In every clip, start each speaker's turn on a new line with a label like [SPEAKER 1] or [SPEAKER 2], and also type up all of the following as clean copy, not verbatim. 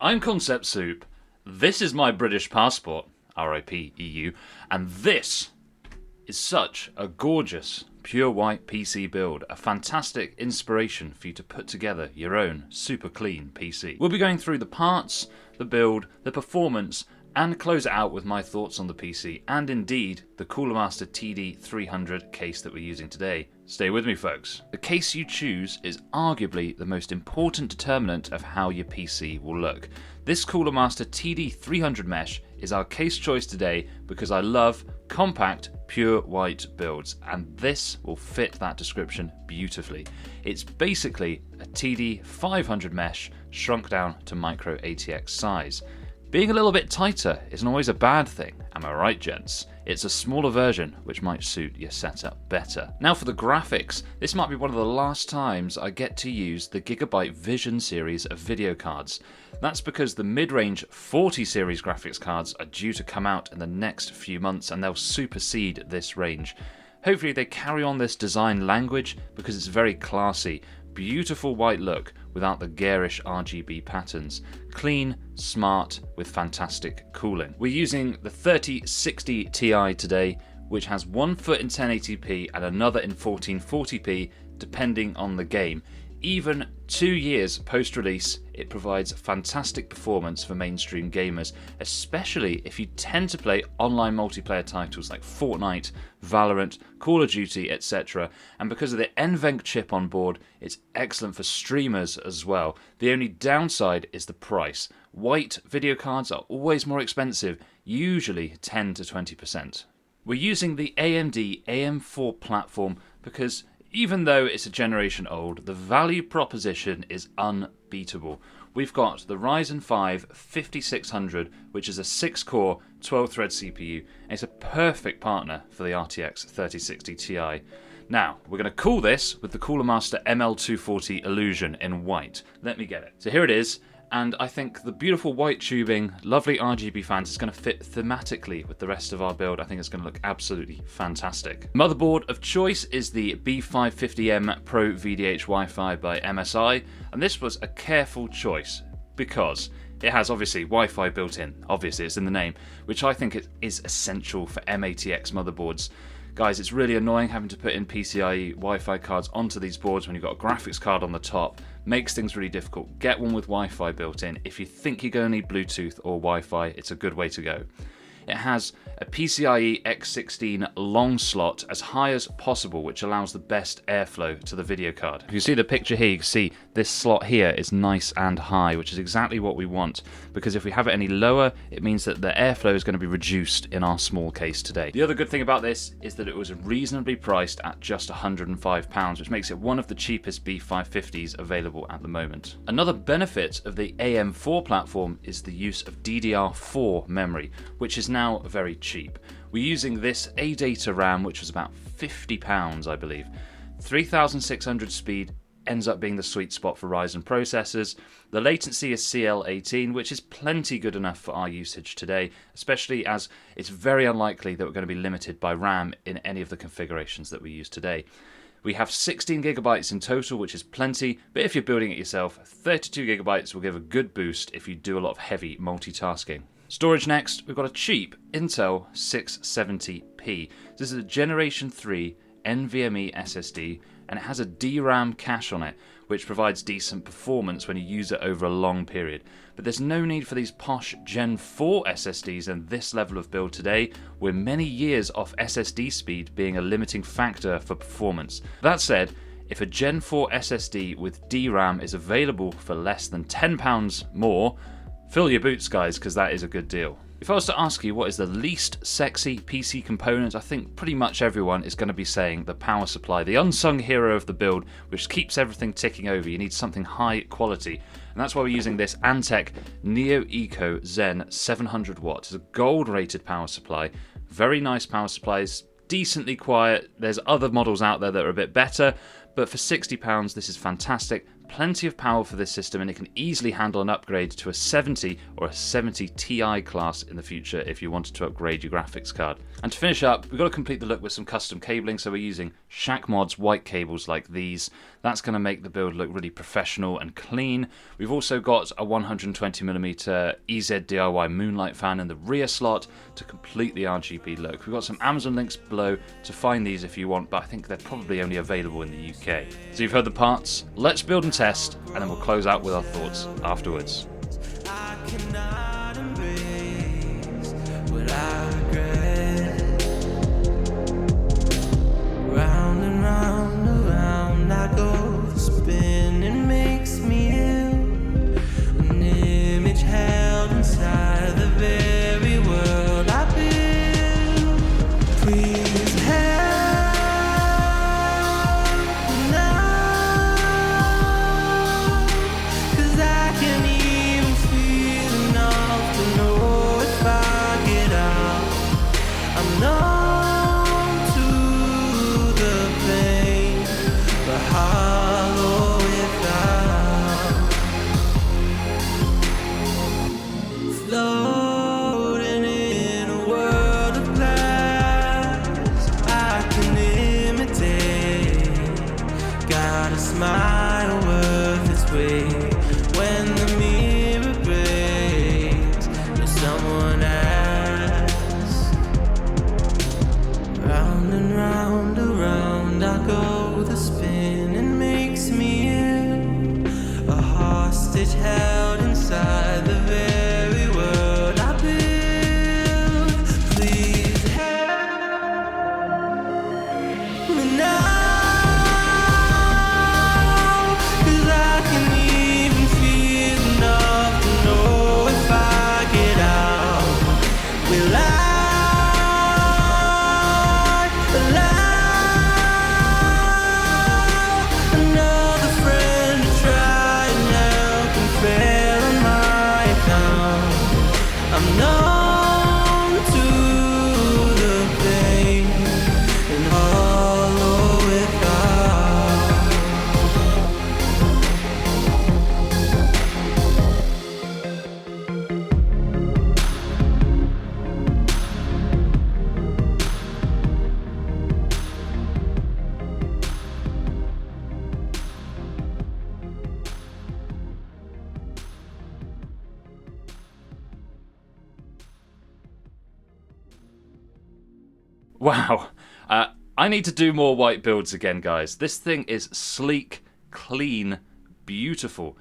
[SPEAKER 1] I'm ConceptSoup, this is my British passport, RIP EU, and this is such a gorgeous, pure white PC build, a fantastic inspiration for you to put together your own super clean PC. We'll be going through the parts, the build, the performance, and close it out with my thoughts on the PC, and indeed the Cooler Master TD300 case that we're using today. Stay with me, folks. The case you choose is arguably the most important determinant of how your PC will look. This Cooler Master TD300 Mesh is our case choice today because I love compact, pure white builds, and this will fit that description beautifully. It's basically a TD500 Mesh shrunk down to micro ATX size. Being a little bit tighter isn't always a bad thing, am I right, gents? It's a smaller version which might suit your setup better. Now for the graphics, this might be one of the last times I get to use the Gigabyte Vision series of video cards. That's because the mid-range 40 series graphics cards are due to come out in the next few months and they'll supersede this range. Hopefully they carry on this design language because it's very classy. Beautiful white look without the garish RGB patterns. Clean, smart, with fantastic cooling. We're using the 3060 Ti today, which has one foot in 1080p and another in 1440p, depending on the game. Even 2 years post-release, it provides fantastic performance for mainstream gamers, especially if you tend to play online multiplayer titles like Fortnite, Valorant, Call of Duty, etc. And because of the NVENC chip on board, it's excellent for streamers as well. The only downside is the price. White video cards are always more expensive, usually 10 to 20%. We're using the AMD AM4 platform because even though it's a generation old, the value proposition is unbeatable. We've got the Ryzen 5 5600, which is a 6-core, 12-thread CPU, and it's a perfect partner for the RTX 3060 Ti. Now, we're going to cool this with the Cooler Master ML240 Illusion in white. Let me get it. So here it is. And I think the beautiful white tubing, lovely RGB fans is going to fit thematically with the rest of our build. I think it's going to look absolutely fantastic. Motherboard of choice is the B550M Pro VDH Wi-Fi by MSI, and this was a careful choice because it has obviously Wi-Fi built in, obviously it's in the name, which I think is essential for M-ATX motherboards. Guys, it's really annoying having to put in PCIe Wi-Fi cards onto these boards when you've got a graphics card on the top. Makes things really difficult. Get one with Wi-Fi built in. If you think you're going to need Bluetooth or Wi-Fi, it's a good way to go. It has a PCIe X16 long slot as high as possible, which allows the best airflow to the video card. If you see the picture here, you can see this slot here is nice and high, which is exactly what we want, because if we have it any lower, it means that the airflow is going to be reduced in our small case today. The other good thing about this is that it was reasonably priced at just £105, which makes it one of the cheapest B550s available at the moment. Another benefit of the AM4 platform is the use of DDR4 memory, which is now very cheap. We're using this ADATA RAM, which was about £50, I believe. 3600 speed ends up being the sweet spot for Ryzen processors. The latency is CL18, which is plenty good enough for our usage today, especially as it's very unlikely that we're going to be limited by RAM in any of the configurations that we use today. We have 16 gigabytes in total, which is plenty, but if you're building it yourself, 32 gigabytes will give a good boost if you do a lot of heavy multitasking. Storage next, we've got a cheap Intel 670p. This is a Generation 3 NVMe SSD, and it has a DRAM cache on it, which provides decent performance when you use it over a long period. But there's no need for these posh Gen 4 SSDs in this level of build today. We're many years off SSD speed being a limiting factor for performance. That said, if a Gen 4 SSD with DRAM is available for less than £10 more, fill your boots, guys, because that is a good deal. If I was to ask you what is the least sexy PC component, I think pretty much everyone is going to be saying the power supply, the unsung hero of the build, which keeps everything ticking over. You need something high quality, and that's why we're using this Antec Neo Eco Zen 700 watts. It's a gold rated power supply, very nice power supplies, decently quiet. There's other models out there that are a bit better, but for £60 this is fantastic. Plenty of power for this system, and it can easily handle an upgrade to a 70 or a 70 Ti class in the future if you wanted to upgrade your graphics card. And to finish up, we've got to complete the look with some custom cabling, so we're using Shackmod's white cables like these. That's going to make the build look really professional and clean. We've also got a 120mm EZ DIY Moonlight fan in the rear slot to complete the RGB look. We've got some Amazon links below to find these if you want, but I think they're probably only available in the UK. So you've heard the parts, let's build and test, and then we'll close out with our thoughts afterwards.
[SPEAKER 2] I cannot embrace what I regret. Round and round, around I go, the spinning makes me ill. An image held inside the very world I build. Please help me now, 'cause I can't even feel enough to know if I get out. I'm numb to the pain, but hollow without. Floating in a world of glass, I can imitate. Got a smile worth its weight when the mirror breaks and someone asks. Round and round, around I go, the spinning makes me ill. A hostage held inside the very world I build. Please help me now, 'cause I can even feel enough to know if I get out. Will I allow another friend to try and help and fail on my account? I'm numb to the pain and hollow without.
[SPEAKER 1] Wow, I need to do more white builds again, guys. This thing is sleek, clean, beautiful.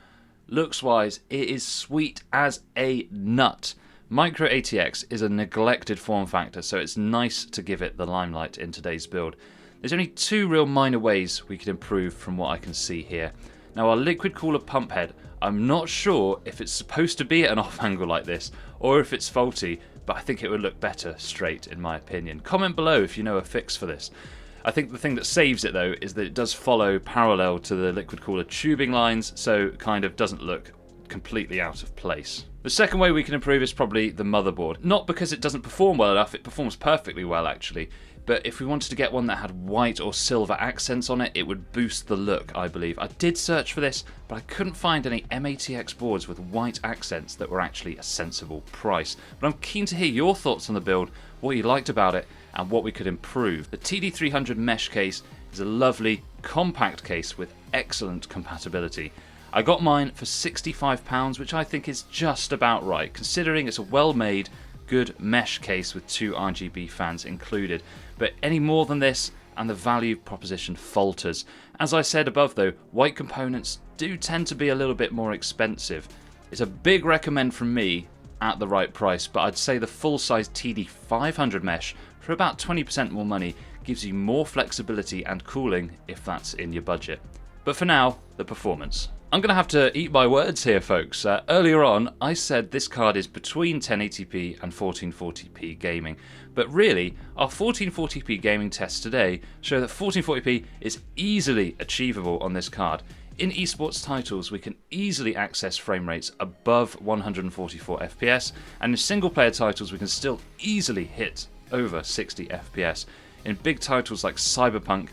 [SPEAKER 1] Looks-wise, it is sweet as a nut. Micro ATX is a neglected form factor, so it's nice to give it the limelight in today's build. There's only two real minor ways we could improve from what I can see here. Now, our liquid cooler pump head, I'm not sure if it's supposed to be at an off angle like this or if it's faulty, but I think it would look better straight in my opinion. Comment below if you know a fix for this. I think the thing that saves it though is that it does follow parallel to the liquid cooler tubing lines, so it kind of doesn't look completely out of place. The second way we can improve is probably the motherboard. Not because it doesn't perform well enough, it performs perfectly well actually, but if we wanted to get one that had white or silver accents on it, it would boost the look, I believe. I did search for this, but I couldn't find any MATX boards with white accents that were actually a sensible price. But I'm keen to hear your thoughts on the build, what you liked about it, and what we could improve. The TD300 Mesh case is a lovely, compact case with excellent compatibility. I got mine for £65, which I think is just about right, considering it's a well-made, good mesh case with two RGB fans included. But any more than this, and the value proposition falters. As I said above though, white components do tend to be a little bit more expensive. It's a big recommend from me at the right price, but I'd say the full-size TD500 Mesh for about 20% more money gives you more flexibility and cooling if that's in your budget. But for now, the performance. I'm going to have to eat my words here, folks. Earlier on, I said this card is between 1080p and 1440p gaming, but really, our 1440p gaming tests today show that 1440p is easily achievable on this card. In esports titles, we can easily access frame rates above 144 FPS, and in single player titles, we can still easily hit over 60 FPS. In big titles like Cyberpunk,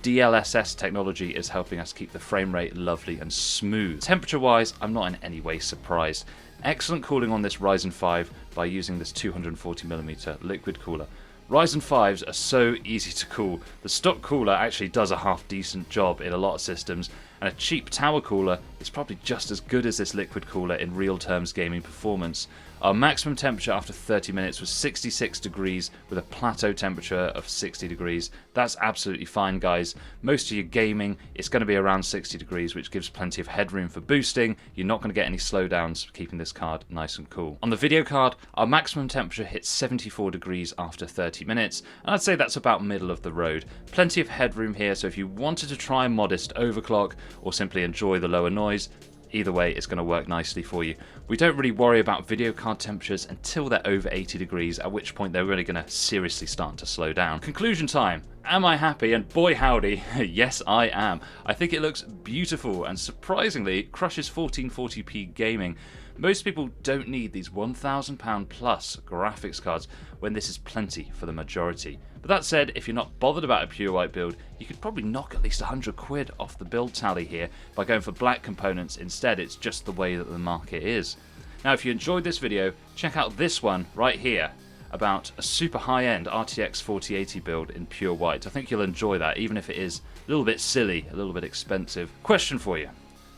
[SPEAKER 1] DLSS technology is helping us keep the frame rate lovely and smooth. Temperature wise, I'm not in any way surprised. Excellent cooling on this Ryzen 5 by using this 240mm liquid cooler. Ryzen 5s are so easy to cool. The stock cooler actually does a half decent job in a lot of systems, and a cheap tower cooler is probably just as good as this liquid cooler in real terms gaming performance. Our maximum temperature after 30 minutes was 66 degrees with a plateau temperature of 60 degrees. That's absolutely fine, guys. Most of your gaming is going to be around 60 degrees, which gives plenty of headroom for boosting. You're not going to get any slowdowns for keeping this card nice and cool. On the video card, our maximum temperature hit 74 degrees after 30 minutes, and I'd say that's about middle of the road. Plenty of headroom here, so if you wanted to try a modest overclock or simply enjoy the lower noise, either way, it's going to work nicely for you. We don't really worry about video card temperatures until they're over 80 degrees, at which point they're really going to seriously start to slow down. Conclusion time. Am I happy? And boy howdy, yes I am. I think it looks beautiful and surprisingly crushes 1440p gaming. Most people don't need these £1,000 plus graphics cards when this is plenty for the majority. But that said, if you're not bothered about a pure white build, you could probably knock at least 100 quid off the build tally here by going for black components instead. It's just the way that the market is. Now if you enjoyed this video, check out this one right here about a super high-end RTX 4080 build in pure white. I think you'll enjoy that, even if it is a little bit silly, a little bit expensive. Question for you.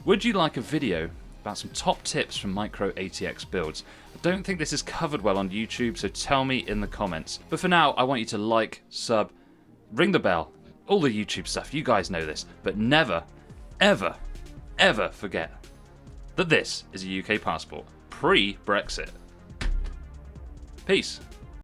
[SPEAKER 1] Would you like a video about some top tips from micro ATX builds? I don't think this is covered well on YouTube, so tell me in the comments. But for now, I want you to like, sub, ring the bell, all the YouTube stuff, you guys know this, but never, ever, ever forget that this is a UK passport, pre-Brexit. Peace.